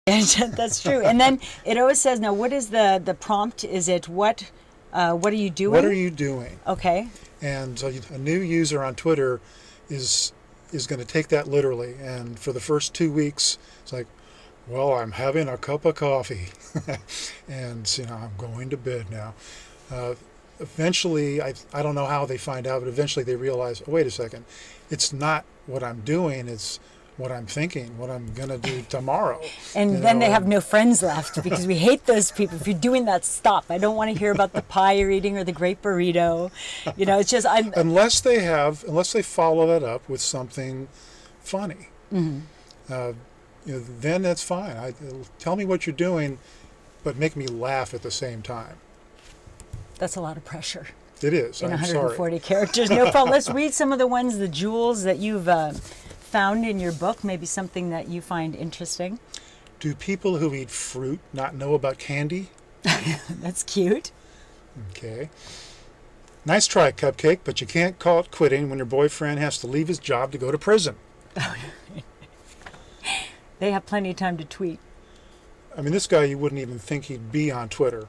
That's true. And then it always says, now, what is the prompt? Is it what are you doing? What are you doing? Okay. And so a new user on Twitter is going to take that literally. And for the first 2 weeks, it's like, well, I'm having a cup of coffee, and I'm going to bed now. Eventually, I don't know how they find out, but eventually they realize, oh, wait a second, it's not what I'm doing, it's what I'm thinking, what I'm going to do tomorrow. And then they have no friends left because we hate those people. If you're doing that, stop. I don't want to hear about the pie you're eating or the great burrito. It's just unless they follow that up with something funny. Mm-hmm. Then that's fine. Tell me what you're doing, but make me laugh at the same time. That's a lot of pressure. It is. In I'm 140 sorry. characters. No problem. Let's read some of the ones, the jewels that you've found in your book. Maybe something that you find interesting. Do people who eat fruit not know about candy? That's cute. Okay. Nice try, Cupcake, but you can't call it quitting when your boyfriend has to leave his job to go to prison. They have plenty of time to tweet. I mean, this guy, you wouldn't even think he'd be on Twitter.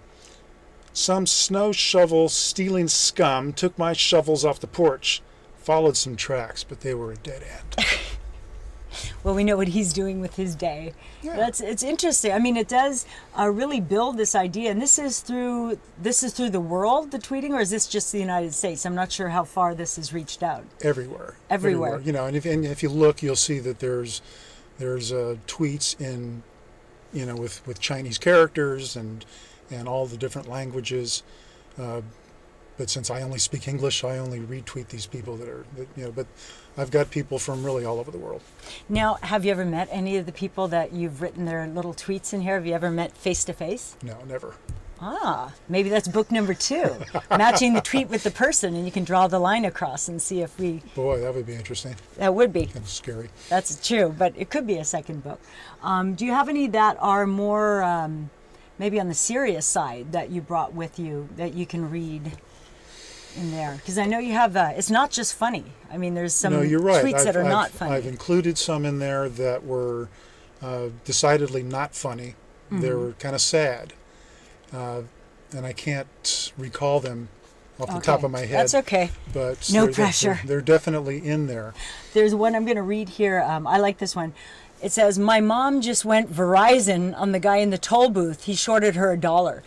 Some snow shovel stealing scum took my shovels off the porch. Followed some tracks, but they were a dead end. Well, we know what he's doing with his day. Yeah. It's interesting. I mean, it does really build this idea, and this is through the world, the tweeting, or is this just the United States? I'm not sure how far this has reached out. Everywhere. And if you look, you'll see that there's tweets in, with Chinese characters and all the different languages. But since I only speak English, I only retweet these people but I've got people from really all over the world. Now, have you ever met any of the people that you've written their little tweets in here? Have you ever met face to face? No, never. Maybe that's book number 2, matching the tweet with the person, and you can draw the line across and see if we... Boy, that would be interesting. That would be. Kind of scary. That's true, but it could be a second book. Do you have any that are more maybe on the serious side that you brought with you that you can read in there? Because I know you have, it's not just funny. I mean, there's some tweets that are not funny. I've included some in there that were decidedly not funny. Mm-hmm. They were kind of sad. And I can't recall them off the top of my head. That's okay. But no pressure. They're definitely in there. There's one I'm going to read here. I like this one. It says, my mom just went Verizon on the guy in the toll booth. He shorted her $1.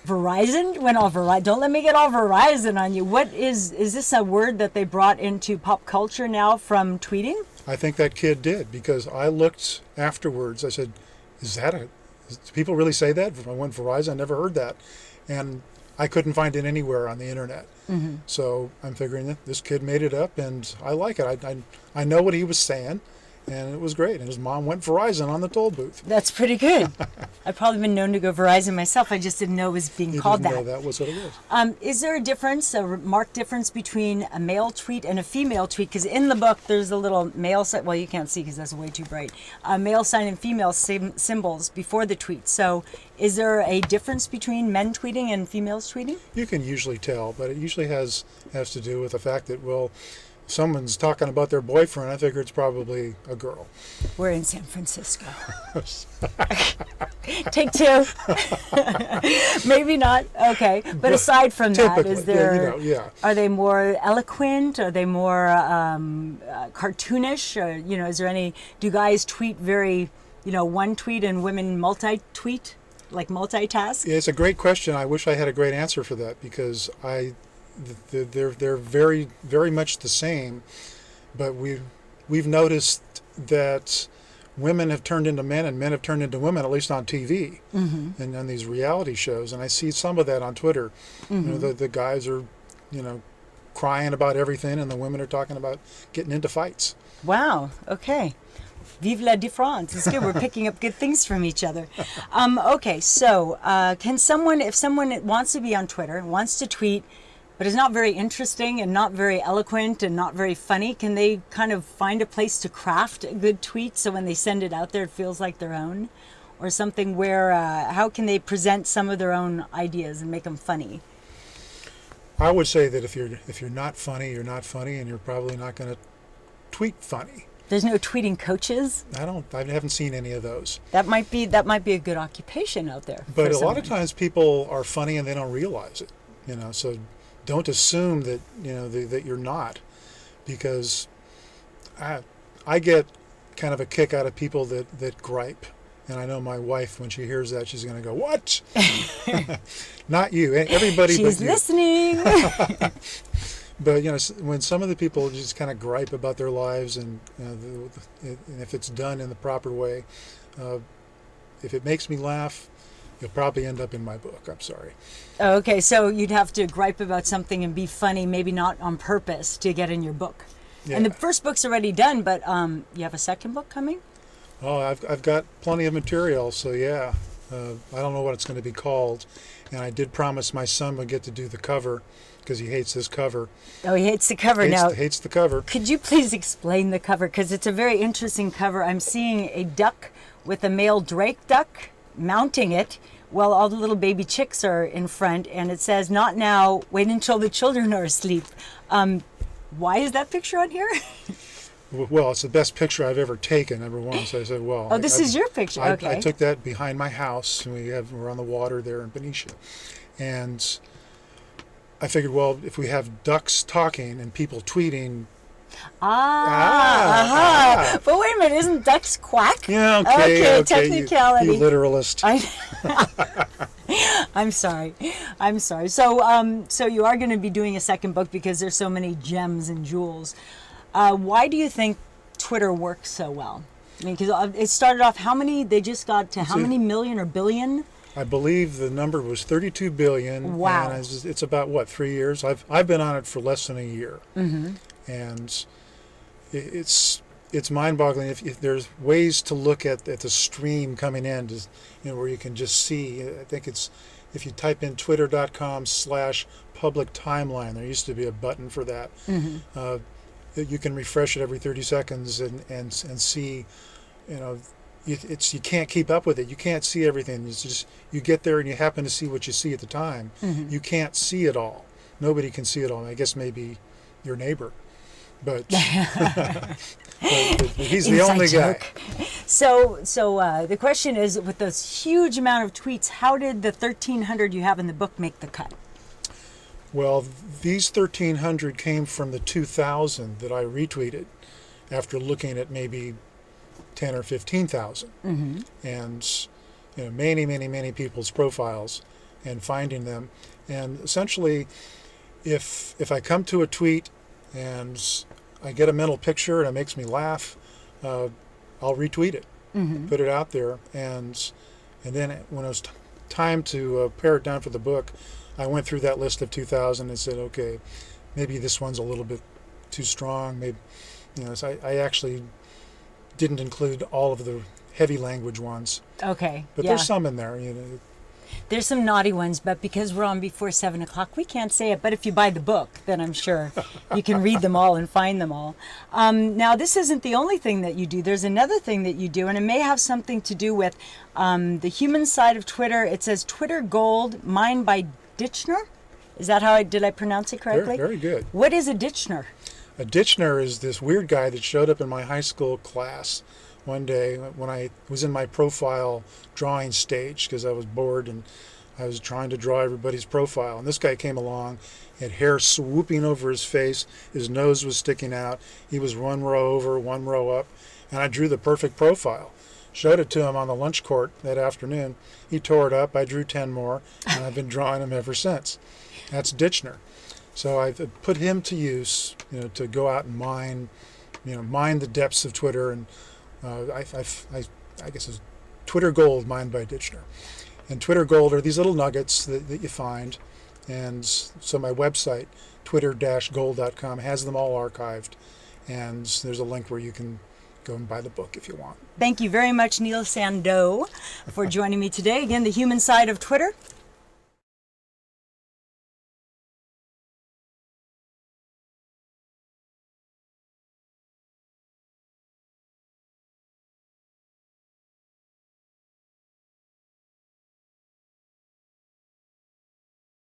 Verizon? Went all Verizon. Don't let me get all Verizon on you. What is this a word that they brought into pop culture now from tweeting? I think that kid did, because I looked afterwards. I said, do people really say that? I went Verizon, I never heard that. And I couldn't find it anywhere on the internet. Mm-hmm. So I'm figuring that this kid made it up, and I like it. I know what he was saying. And it was great. And his mom went Verizon on the toll booth. That's pretty good. I've probably been known to go Verizon myself. I just didn't know it was being called that. You didn't know that was what it was. Is there a marked difference between a male tweet and a female tweet? Because in the book, there's a little male sign. Well, you can't see because that's way too bright. A male sign and female symbols before the tweet. So is there a difference between men tweeting and females tweeting? You can usually tell, but it usually has to do with the fact that, well, someone's talking about their boyfriend, I figure it's probably a girl. We're in San Francisco. Take 2. Maybe not. Okay. But aside from that, is there... Are they more eloquent? Are they more cartoonish? Or, is there any... Do guys tweet very, one tweet and women multi-tweet? Like multitask? Yeah, it's a great question. I wish I had a great answer for that, because they're very, very much the same, but we've noticed that women have turned into men and men have turned into women, at least on TV. Mm-hmm. and on these reality shows. And I see some of that on Twitter. Mm-hmm. The guys are, crying about everything, and the women are talking about getting into fights. Wow. Okay. Vive la différence. It's good. We're picking up good things from each other. Okay. So if someone wants to be on Twitter, wants to tweet, but is not very interesting and not very eloquent and not very funny, can they kind of find a place to craft a good tweet so when they send it out there it feels like their own? Or something where, how can they present some of their own ideas and make them funny? I would say that if you're not funny, you're not funny, and you're probably not going to tweet funny. There's no tweeting coaches. I haven't seen any of those. That might be a good occupation out there. But a lot of times people are funny and they don't realize it. So don't assume that that you're not, because I get kind of a kick out of people that gripe. And I know my wife, when she hears that, she's going to go, "What?" Not you, everybody. She's but you. Listening. But when some of the people just kind of gripe about their lives, and if it's done in the proper way, if it makes me laugh, you'll probably end up in my book. I'm sorry. Okay, so you'd have to gripe about something and be funny, maybe not on purpose, to get in your book. Yeah. And the first book's already done, but you have a second book coming? Oh, I've got plenty of material, so yeah. I don't know what it's going to be called, and I did promise my son would get to do the cover, because he hates this cover. Oh, he hates the cover Hates the cover. Could you please explain the cover? Because it's a very interesting cover. I'm seeing a duck with a male drake duck mounting it while all the little baby chicks are in front, and it says, "Not now, wait until the children are asleep." Why is that picture on here? Well, it's the best picture I've ever taken, number one. So I said, well... Oh, this is your picture. Okay. I took that behind my house, and we're on the water there in Benicia. And I figured, well, if we have ducks talking and people tweeting... But wait a minute, isn't ducks quack? Yeah, okay, technicality. You literalist. I'm sorry. So you are going to be doing a second book because there's so many gems and jewels. Why do you think Twitter works so well? I mean, because it started off, how many? They just got to how many million or billion? I believe the number was 32 billion. Wow. And it's about, 3 years? I've been on it for less than a year. Mm-hmm. And it's mind-boggling. If there's ways to look at the stream coming in, where you can just see. I think it's, if you type in twitter.com/public timeline, there used to be a button for that. Mm-hmm. You can refresh it every 30 seconds and see, you can't keep up with it. You can't see everything. It's just, you get there and you happen to see what you see at the time. Mm-hmm. You can't see it all. Nobody can see it all. I guess maybe your neighbor, but, but he's the only guy. So the question is, with this huge amount of tweets, how did the 1,300 you have in the book make the cut? Well, these 1,300 came from the 2,000 that I retweeted after looking at maybe 10 or 15,000. Mm-hmm. And many people's profiles and finding them. And essentially, if I come to a tweet and I get a mental picture and it makes me laugh, I'll retweet it, mm-hmm. put it out there. And then when it was time to pare it down for the book, I went through that list of 2,000 and said, okay, maybe this one's a little bit too strong. Maybe, so I actually didn't include all of the heavy language ones. Okay. But there's some in there, There's some naughty ones, but because we're on before 7 o'clock, we can't say it. But if you buy the book, then I'm sure you can read them all and find them all. Now, this isn't the only thing that you do. There's another thing that you do, and it may have something to do with the human side of Twitter. It says Twitter Gold, mined by Ditchner. Is that how did I pronounce it correctly? Very good. What is a Ditchner? A Ditchner is this weird guy that showed up in my high school class one day when I was in my profile drawing stage, because I was bored and I was trying to draw everybody's profile. And this guy came along, had hair swooping over his face, his nose was sticking out, he was one row over, one row up, and I drew the perfect profile. Showed it to him on the lunch court that afternoon. He tore it up. I drew 10 more, and I've been drawing him ever since. That's Ditchner. So I've put him to use, to go out and mine the depths of Twitter, and I guess it's Twitter Gold mined by Ditchner. And Twitter Gold are these little nuggets that you find, and so my website, twitter-gold.com, has them all archived, and there's a link where you can go and buy the book if you want. Thank you very much, Neil Sandow, for joining me today. Again, the human side of Twitter.